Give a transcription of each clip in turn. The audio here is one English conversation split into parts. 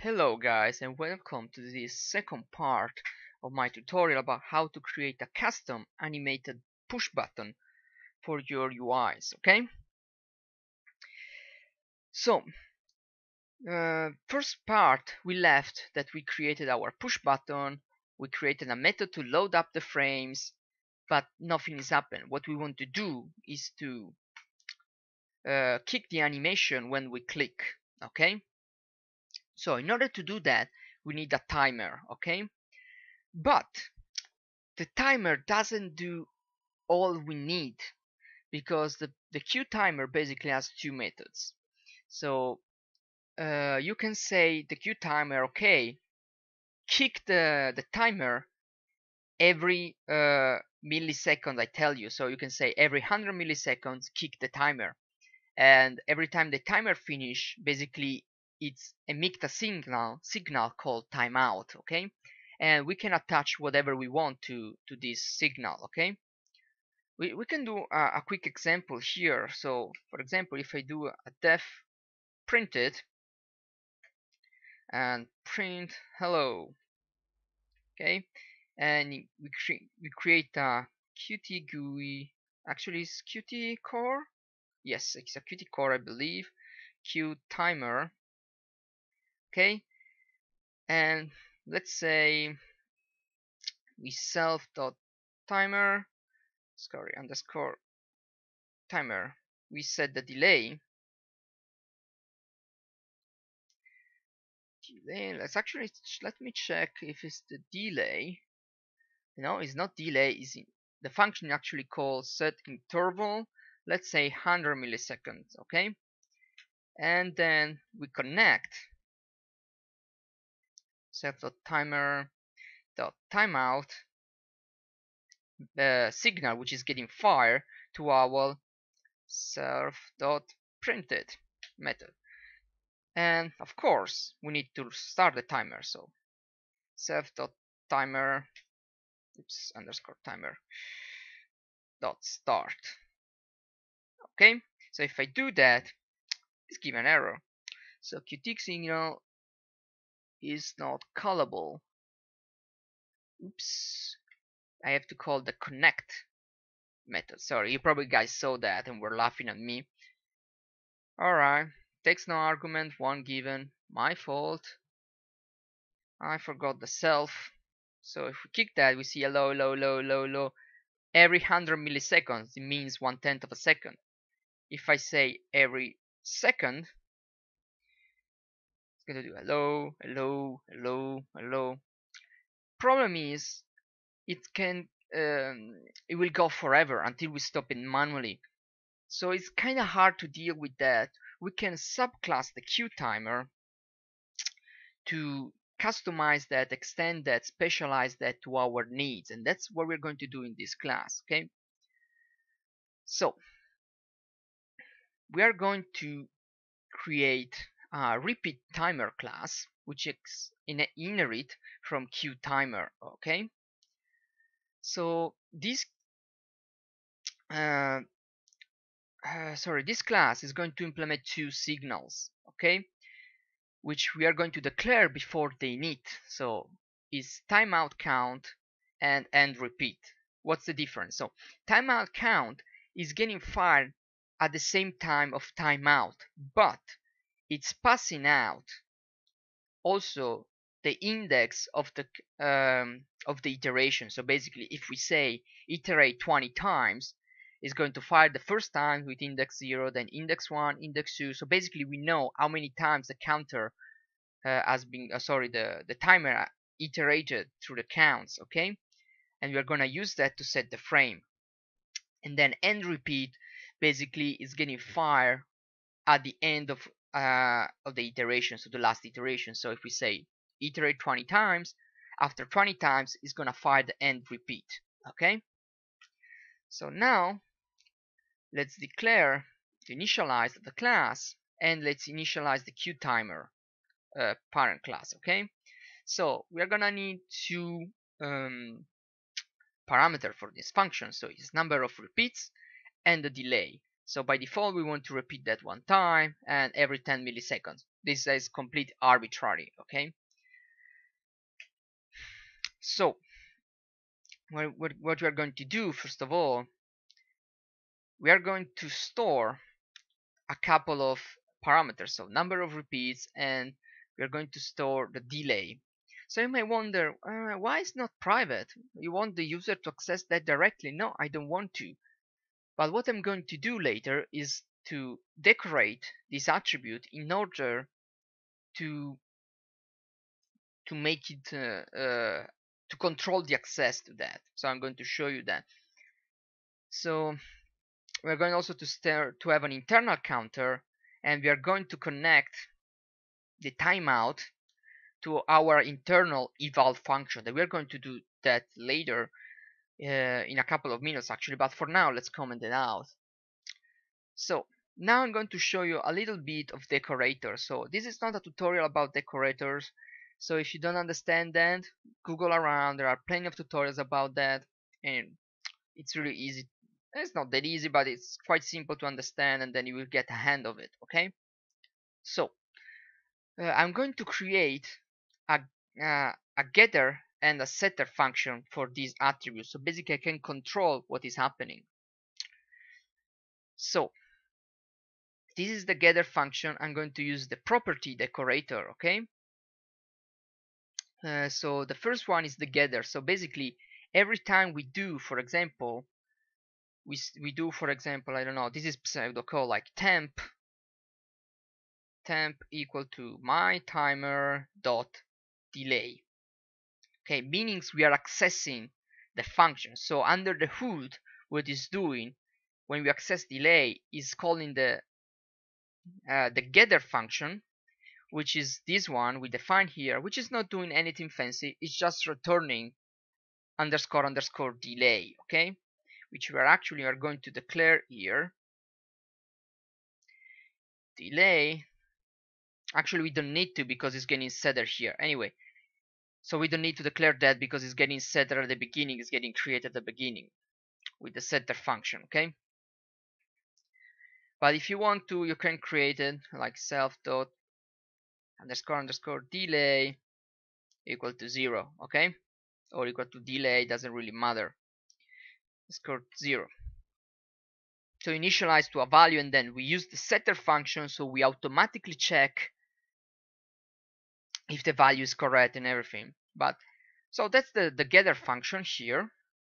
Hello guys, and welcome to this second part of my tutorial about how to create a custom animated push button for your UIs. Okay, so first part we left that we created our push button, we created a method to load up the frames, but nothing is happening. What we want to do is to kick the animation when we click. Okay, so in order to do that we need a timer. Okay, but the timer doesn't do all we need, because the queue timer basically has two methods. So you can say the queue timer, okay, kick the timer every millisecond I tell you. So you can say every 100 milliseconds kick the timer, and every time the timer finish, basically it's emit a signal called timeout. Okay, and we can attach whatever we want to this signal. Okay, we can do a quick example here. So for example, if I do a def printed and print hello, okay, and we create a Qt GUI. Actually it's Qt core, yes, it's a Qt core I believe, Q timer. Okay, and let's say we self dot timer, sorry, underscore timer, we set the delay. Let's actually, let me check if it's the delay. No, it's not delay, is the function actually calls set interval, let's say 100 milliseconds. Okay, and then we connect set.timer.timeout the signal which is getting fired to our self.printed method, and of course we need to start the timer. So self.timer underscore timer dot start. Okay, so if I do that, it's given an error. So Qt signal is not callable. Oops, I have to call the connect method. Sorry, you probably guys saw that and were laughing at me. Alright, takes no argument, one given, my fault. I forgot the self. So if we kick that, we see a low, low, low, low, low. Every 100 milliseconds, it means 1/10 of a second. If I say every second, it's going to do hello, hello, hello, hello. Problem is, it will go forever until we stop it manually. So it's kind of hard to deal with that. We can subclass the queue timer to customize that, extend that, specialize that to our needs, and that's what we're going to do in this class. Okay, so we are going to create a repeat timer class which is inherit from queue timer. Okay, so this this class is going to implement two signals, okay, which we are going to declare before the init. So is timeout count and end repeat. What's the difference? So timeout count is getting fired at the same time of timeout, but it's passing out also the index of the iteration. So basically, if we say iterate 20 times, it's going to fire the first time with index 0, then index 1, index 2. So basically, we know how many times the counter has been, the timer iterated through the counts. Okay, and we're gonna use that to set the frame. And then end repeat basically is getting fired at the end of the iteration, so the last iteration. So if we say iterate 20 times, after 20 times it's gonna fire the end repeat. Okay, so now let's declare the initialize the class, and let's initialize the queue timer parent class. Okay, so we are gonna need two parameter for this function. So it's number of repeats and the delay. So by default we want to repeat that one time and every 10 milliseconds. This is complete arbitrary. Okay, so what we are going to do, first of all, we are going to store a couple of parameters, so number of repeats, and we are going to store the delay. So you may wonder, why is not private? You want the user to access that directly? No, I don't want to. But what I'm going to do later is to decorate this attribute in order to make it to control the access to that. So I'm going to show you that. So we're going also to have an internal counter, and we are going to connect the timeout to our internal eval function. That we are going to do that later in a couple of minutes actually, but for now let's comment it out. So now I'm going to show you a little bit of decorators. So this is not a tutorial about decorators, so if you don't understand that, Google around. There are plenty of tutorials about that, and it's really easy. It's not that easy, but it's quite simple to understand, and then you will get a hand of it. Okay, so I'm going to create a, a getter and a setter function for these attributes, so basically I can control what is happening. So this is the getter function. I'm going to use the property decorator. Okay, so the first one is the getter. So basically every time we do, for example, we do, for example, I don't know, this is pseudocode like temp equal to my timer dot delay. Okay, meaning we are accessing the function. So under the hood, what it's doing when we access delay is calling the getter function, which is this one we define here, which is not doing anything fancy. It's just returning underscore underscore delay. Okay, which we are going to declare here. Delay. Actually, we don't need to because it's getting setter here. Anyway, so we don't need to declare that because it's getting setter at the beginning. It's getting created at the beginning with the setter function. Okay. But if you want to, you can create it like self dot underscore underscore delay equal to 0. Okay, or equal to delay, doesn't really matter. Underscore 0. So initialize to a value, and then we use the setter function, so we automatically check if the value is correct and everything. But so that's the getter function here.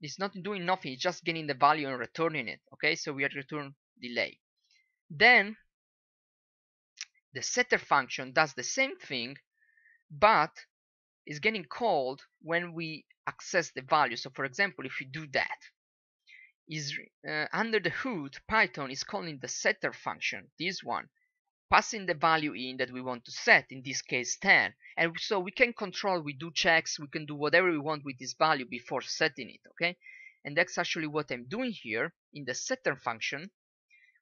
It's not doing nothing, it's just getting the value and returning it. Okay, so we return delay. Then the setter function does the same thing, but is getting called when we access the value. So for example, if we do that, is under the hood, Python is calling the setter function, this one, passing the value in that we want to set, in this case 10. And so we can control, we do checks, we can do whatever we want with this value before setting it. Okay, and that's actually what I'm doing here in the setter function,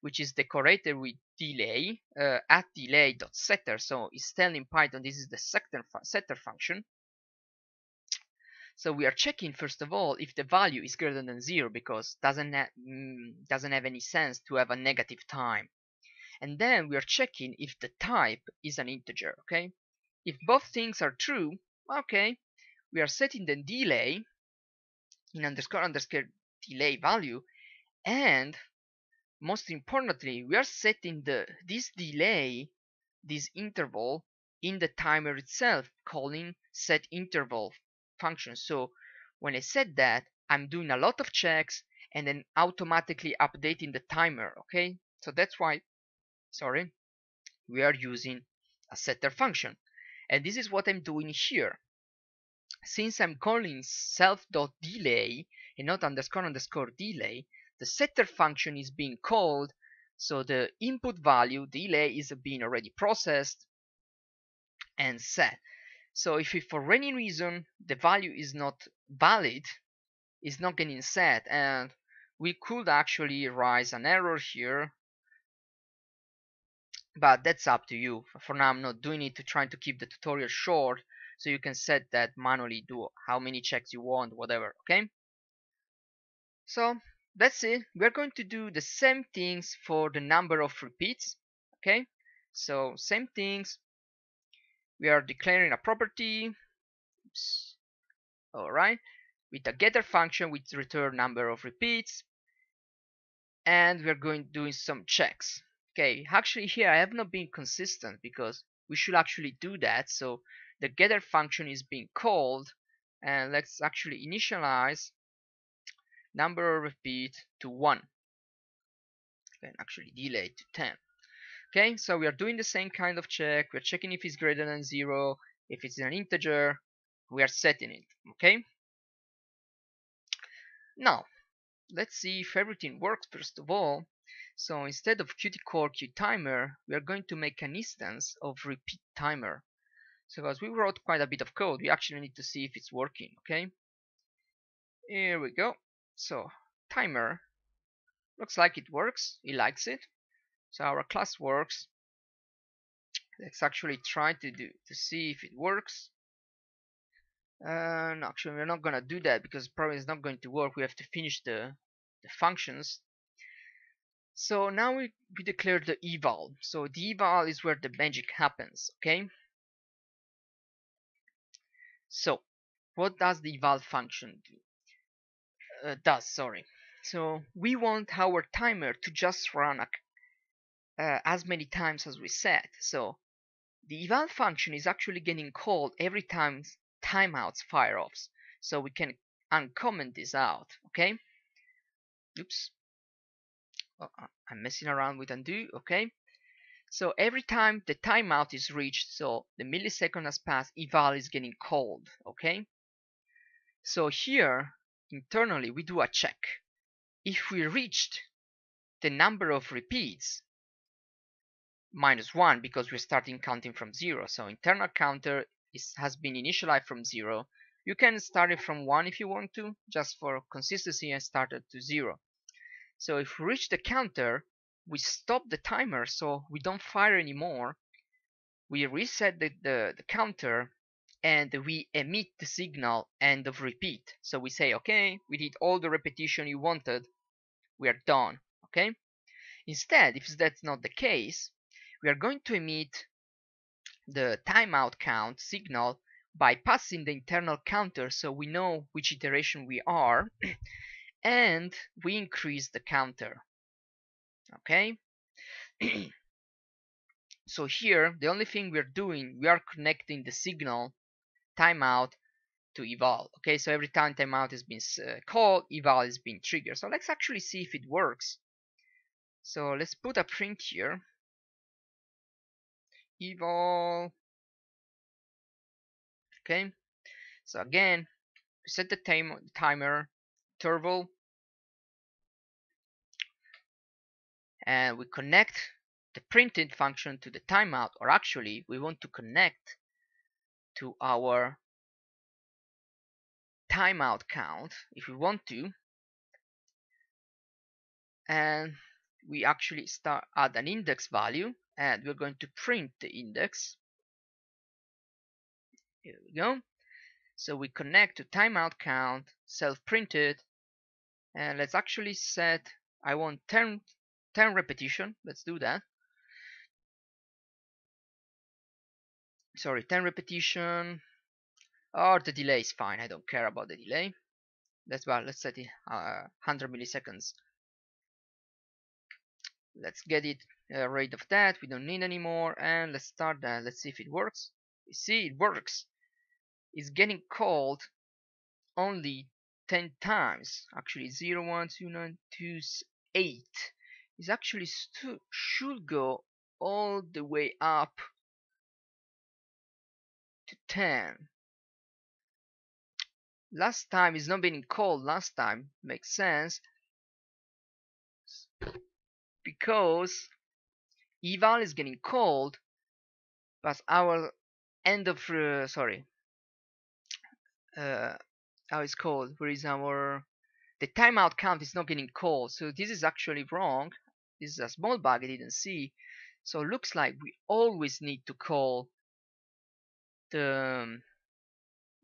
which is decorated with delay at delay.setter. So it's telling Python this is the setter function. So we are checking first of all if the value is greater than 0, because doesn't have any sense to have a negative time. And then we are checking if the type is an integer. Okay, if both things are true, okay, we are setting the delay in underscore underscore delay value, and most importantly, we are setting this delay, this interval, in the timer itself, calling set interval function. So when I set that, I'm doing a lot of checks and then automatically updating the timer. Okay, so that's why, sorry, we are using a setter function, and this is what I'm doing here. Since I'm calling self.delay and not underscore underscore delay, the setter function is being called, so the input value delay is being already processed and set. So if for any reason the value is not valid, it's not getting set, and we could actually raise an error here, but that's up to you. For now I'm not doing it, to trying to keep the tutorial short, so you can set that manually, do how many checks you want, whatever. Okay, so that's it. We're going to do the same things for the number of repeats. Okay, so same things. we are declaring a property. Oops. All right, with a getter function which return number of repeats, and we're going doing some checks. Okay, actually here I have not been consistent because we should actually do that. So the getter function is being called, and let's actually initialize number of repeat to 1 and actually delay to 10. Okay, so we are doing the same kind of check. We're checking if it's greater than 0, if it's an integer, we are setting it. Okay, now let's see if everything works first of all. So instead of qt core qtimer, we are going to make an instance of repeat timer. So as we wrote quite a bit of code, we actually need to see if it's working. Okay, here we go. So timer looks like it works. It likes it. So our class works. Let's actually try to see if it works. No, actually we're not gonna do that because probably it's not going to work. We have to finish the functions. So now we declare the eval. So the eval is where the magic happens. Okay, so what does the eval function do? Sorry, so we want our timer to just run as many times as we set. So the eval function is actually getting called every time timeouts fire off. So we can uncomment this out. Okay, oops, I'm messing around with undo. Okay, so every time the timeout is reached, so the millisecond has passed, eval is getting called. Okay, so here internally we do a check. If we reached the number of repeats -1 because we're starting counting from 0, so internal counter has been initialized from 0. You can start it from 1 if you want to, just for consistency, and start it to 0. So if we reach the counter, we stop the timer, so we don't fire anymore. We reset the counter, and we emit the signal end of repeat. So we say, okay, we did all the repetition you wanted, we are done. Okay, instead, if that's not the case, we are going to emit the timeout count signal by passing the internal counter, so we know which iteration we are, and we increase the counter. Okay, so here the only thing we're doing, we are connecting the signal timeout to eval. Okay, so every time timeout has been called, eval is being triggered. So let's actually see if it works. So let's put a print here, eval. Okay, so again we set the timer interval, and we connect the printed function to the timeout, or actually we want to connect to our timeout count if we want to, and we actually add an index value, and we're going to print the index. Here we go. So we connect to timeout count, self-printed, and let's actually set, I want 10 repetition. Let's do that. Sorry, 10 repetition. Or the delay is fine. I don't care about the delay. Let's set it 100 milliseconds. Let's get it rid of that. We don't need anymore, and let's start that. Let's see if it works. You see, it works. It's getting called only 10 times. Actually, 0, 1, 2, 9, 2, 8. It actually should go all the way up to 10. Last time is not being called. Last time makes sense because eval is getting called, but our end of how it's called, where is our the timeout count is not getting called. So this is actually wrong. This is a small bug I didn't see. So it looks like we always need to call the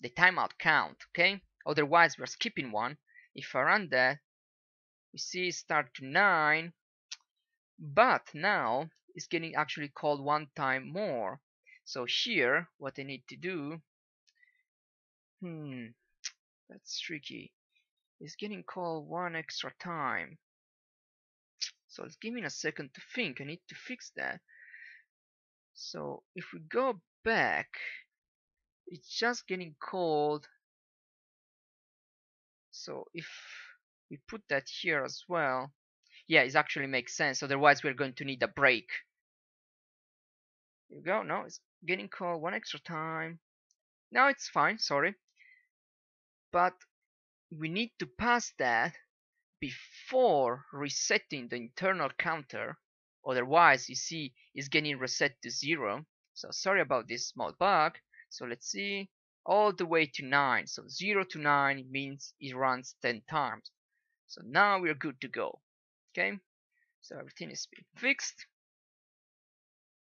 timeout count. Okay, otherwise we're skipping one. If I run that, we see it start to 9, but now it's getting actually called one time more. So here, what I need to do, that's tricky. It's getting called one extra time. So it's giving a second to think. I need to fix that. So if we go back, it's just getting called. So if we put that here as well, yeah, it actually makes sense. Otherwise, we're going to need a break. Here we go. No, it's getting called one extra time. No, it's fine. Sorry. But we need to pass that before resetting the internal counter. Otherwise, you see, it's getting reset to 0. So sorry about this small bug. So let's see, all the way to 9. So 0 to 9 means it runs 10 times. So now we're good to go. Okay, so everything is being fixed.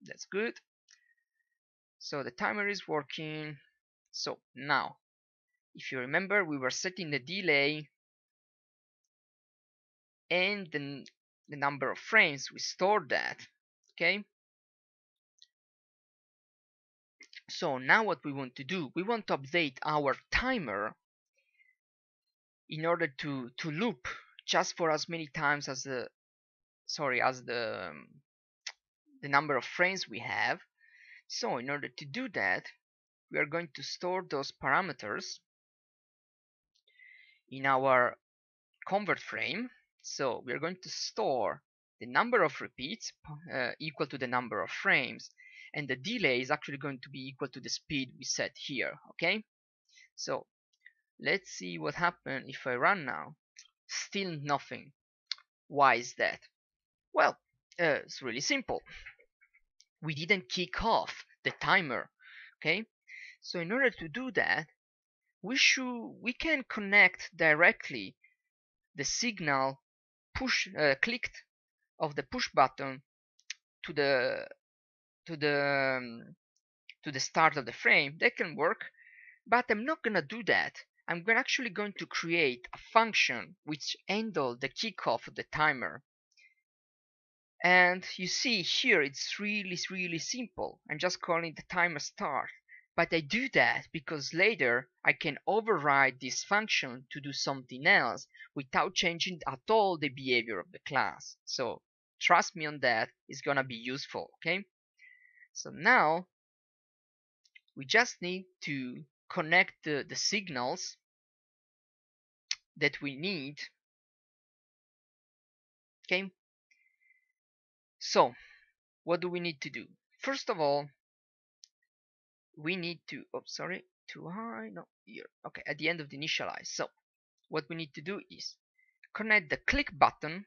That's good. So the timer is working. So now, if you remember, we were setting the delay and the number of frames. We stored that. Okay, so now what we want to do, we want to update our timer in order to loop just for as many times as the number of frames we have. So in order to do that, we are going to store those parameters in our convert frame. So we are going to store the number of repeats equal to the number of frames, and the delay is actually going to be equal to the speed we set here. Okay, so let's see what happens if I run now. Still nothing. Why is that? Well, it's really simple. We didn't kick off the timer. Okay, so in order to do that, we can connect directly the signal clicked of the push button to the start of the frame. That can work, but I'm not gonna do that. I'm actually going to create a function which handles the kickoff of the timer. And you see here it's really simple. I'm just calling the timer start. But I do that because later I can override this function to do something else without changing at all the behavior of the class. So trust me on that, it's gonna be useful. Okay, so now we just need to connect the signals that we need. Okay, so what do we need to do? First of all, we need to, too high, no, here, okay, at the end of the initialize. So what we need to do is connect the click button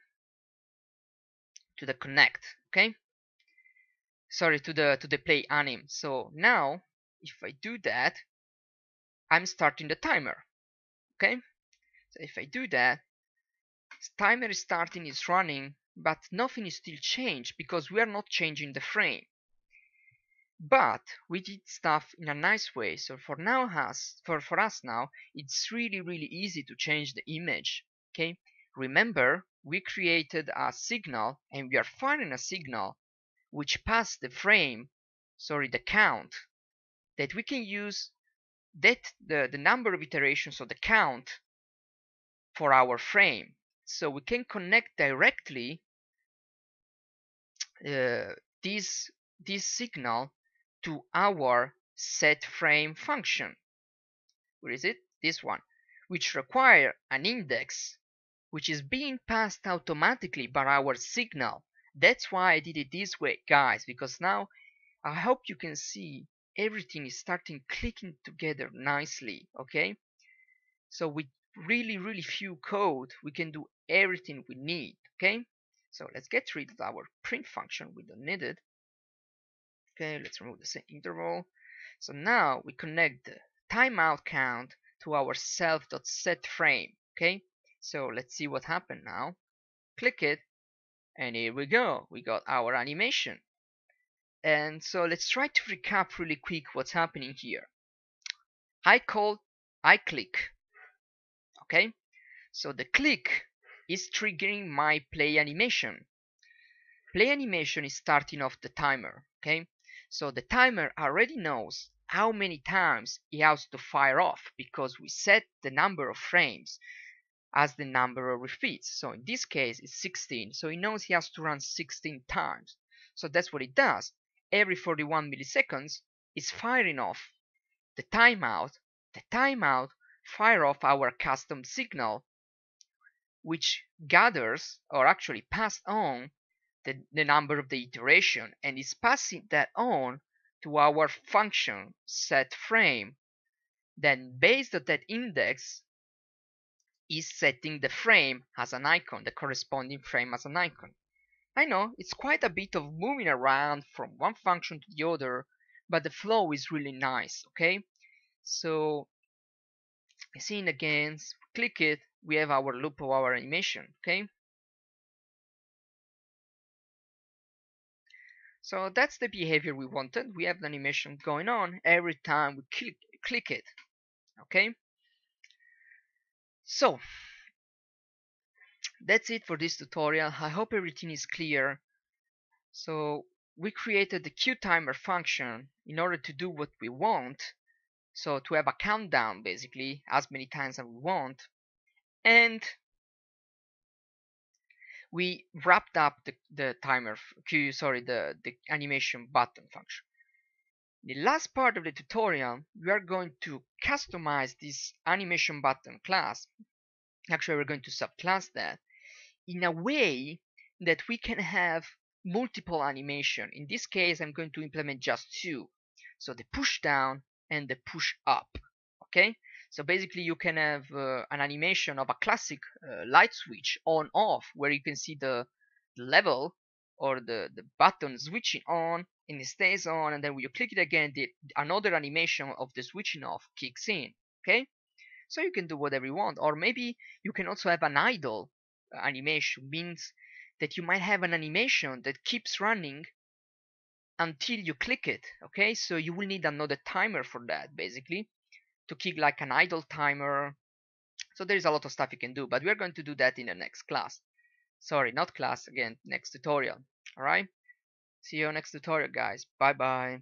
to the connect, okay, sorry, to the play anim. So now if I do that, I'm starting the timer. Okay, so if I do that, timer is starting, is running, but nothing is still changed because we are not changing the frame. But we did stuff in a nice way. So for us now, it's really easy to change the image. Okay, remember we created a signal and we are finding a signal which passed the frame, the count, that we can use that the number of iterations of the count for our frame. So we can connect directly this signal to our set frame function. Where is it? This one, which require an index which is being passed automatically by our signal. That's why I did it this way, guys, because now I hope you can see everything is starting clicking together nicely. Okay, so with really few code we can do everything we need. Okay, so let's get rid of our print function, we don't need it. Okay, let's remove the set interval. So now we connect the timeout count to our self.setFrame. Okay, so let's see what happened now. Click it, and here we go. We got our animation. And so let's try to recap really quick what's happening here. I click. Okay, so the click is triggering my play animation. Play animation is starting off the timer. Okay, So the timer already knows how many times he has to fire off because we set the number of frames as the number of repeats. So in this case it's 16, so he knows he has to run 16 times. So that's what it does. Every 41 milliseconds is firing off the timeout. The timeout fire off our custom signal, which gathers or actually pass on the number of the iteration and is passing that on to our function set frame. Then based on that index is setting the frame as an icon, the corresponding frame as an icon. I know it's quite a bit of moving around from one function to the other, but the flow is really nice, okay? So seeing again, click it, we have our loop of our animation, okay? So that's the behavior we wanted. We have the animation going on every time we click it, okay? So that's it for this tutorial. I hope everything is clear. So we created the QTimer function in order to do what we want. So to have a countdown basically as many times as we want. And we wrapped up the timer the animation button function. In the last part of the tutorial, we are going to customize this animation button class. Actually, we're going to subclass that in a way that we can have multiple animation. In this case, I'm going to implement just two. So the push down and the push up. Okay, so basically you can have an animation of a classic light switch on off, where you can see the level or the button switching on and it stays on, and then when you click it again, another animation of the switching off kicks in. Okay, so you can do whatever you want. Or maybe you can also have an idle animation, means that you might have an animation that keeps running until you click it. Okay, so you will need another timer for that, basically, to kick like an idle timer. So there is a lot of stuff you can do, but we're going to do that in the next class. Sorry, not class, again, next tutorial. Alright, see you next tutorial, guys. Bye bye.